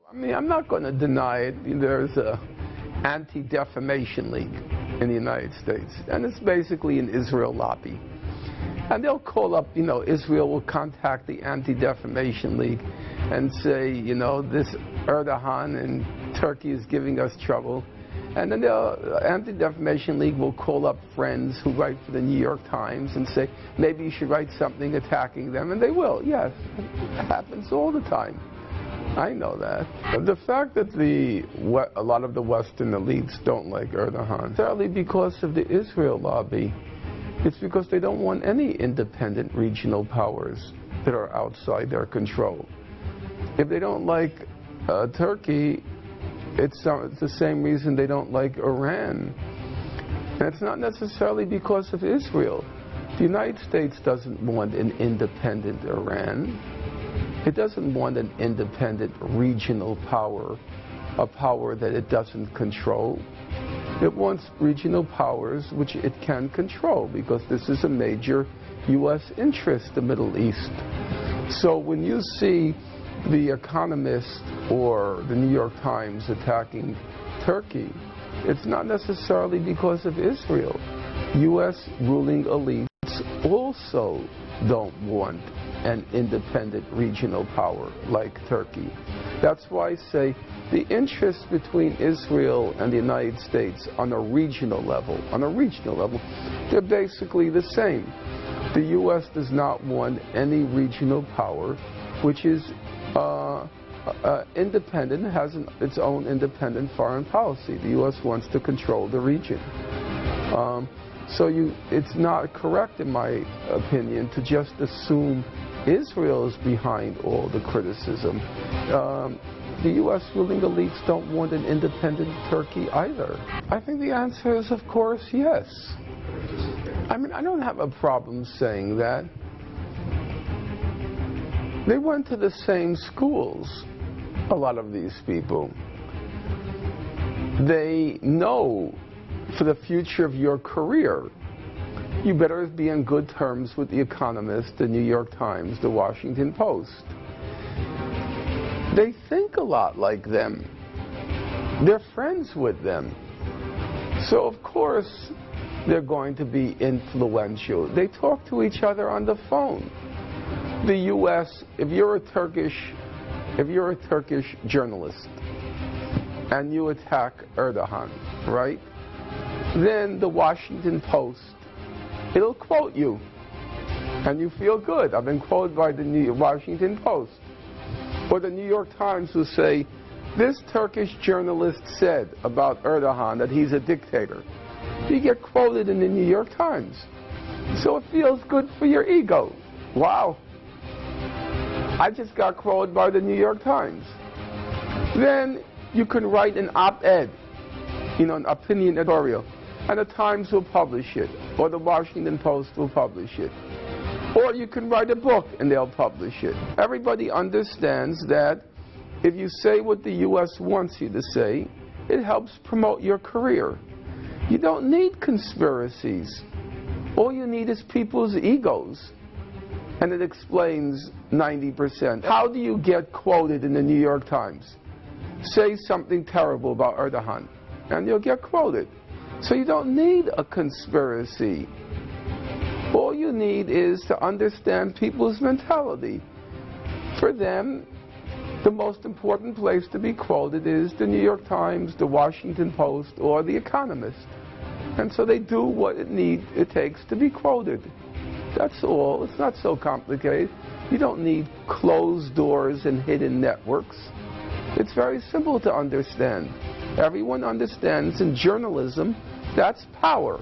I mean, I'm not going to deny it. There's a Anti-Defamation League in the United States, and it's basically an Israel lobby. And they'll call up, Israel will contact the Anti-Defamation League and say, this Erdogan in Turkey is giving us trouble. And then the Anti-Defamation League will call up friends who write for the New York Times and say, maybe you should write something attacking them. And they will, yes. It happens all the time. I know that. The fact that a lot of the Western elites don't like Erdogan, certainly because of the Israel lobby. It's because they don't want any independent regional powers that are outside their control. If they don't like Turkey, it's the same reason they don't like Iran. And it's not necessarily because of Israel. The United States doesn't want an independent Iran. It doesn't want an independent regional power, a power that it doesn't control. It wants regional powers which it can control, because this is a major U.S. interest, the Middle East. So when you see The Economist or the New York Times attacking Turkey, it's not necessarily because of Israel. U.S. ruling elites also don't want an independent regional power like Turkey. That's why I say the interests between Israel and the United States on a regional level, they're basically the same. The U.S. does not want any regional power which is independent, has its own independent foreign policy. The U.S. wants to control the region. It's not correct, in my opinion, to just assume Israel is behind all the criticism. The U.S. ruling elites don't want an independent Turkey either. I think the answer is, of course, yes. I mean, I don't have a problem saying that. They went to the same schools, a lot of these people. They know for the future of your career, you better be on good terms with The Economist, the New York Times, the Washington Post. They think a lot like them. They're friends with them. So of course they're going to be influential. They talk to each other on the phone. The U.S., if you're a Turkish journalist and you attack Erdogan, right? Then the Washington Post, it'll quote you, and you feel good. I've been quoted by the Washington Post. Or the New York Times will say, this Turkish journalist said about Erdogan that he's a dictator. You get quoted in the New York Times. So it feels good for your ego. Wow. I just got quoted by the New York Times. Then you can write an op-ed, an opinion editorial, and the Times will publish it, or the Washington Post will publish it. Or you can write a book and they'll publish it. Everybody understands that if you say what the U.S. wants you to say, it helps promote your career. You don't need conspiracies. All you need is people's egos. And it explains 90%. How do you get quoted in the New York Times? Say something terrible about Erdogan, and you'll get quoted. So you don't need a conspiracy. All you need is to understand people's mentality. For them, the most important place to be quoted is the New York Times, the Washington Post, or The Economist. And so they do what it takes to be quoted. That's all. It's not so complicated. You don't need closed doors and hidden networks. It's very simple to understand. Everyone understands in journalism, that's power.